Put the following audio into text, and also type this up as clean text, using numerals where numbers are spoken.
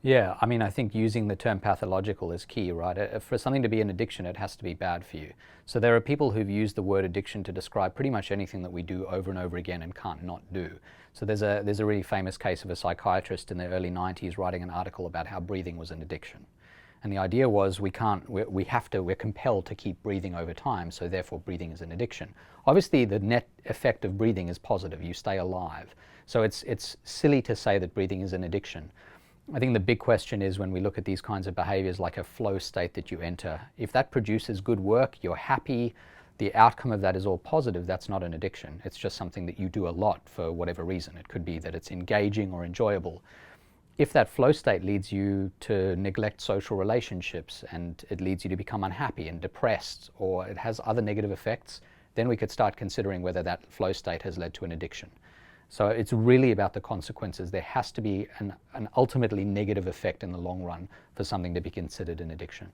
Yeah, I mean, I think using the term pathological is key, right? For something to be an addiction, it has to be bad for you. So there are people who've used the word addiction to describe pretty much anything that we do over and over again and can't not do. So there's a really famous case of a psychiatrist in the early 90s writing an article about how breathing was an addiction. And the idea was we're compelled to keep breathing over time, so therefore breathing is an addiction. Obviously, the net effect of breathing is positive. You stay alive. So it's silly to say that breathing is an addiction. I think the big question is when we look at these kinds of behaviors like a flow state that you enter, if that produces good work, you're happy, the outcome of that is all positive, that's not an addiction. It's just something that you do a lot for whatever reason. It could be that it's engaging or enjoyable. If that flow state leads you to neglect social relationships and it leads you to become unhappy and depressed, or it has other negative effects, then we could start considering whether that flow state has led to an addiction. So it's really about the consequences. There has to be an ultimately negative effect in the long run for something to be considered an addiction.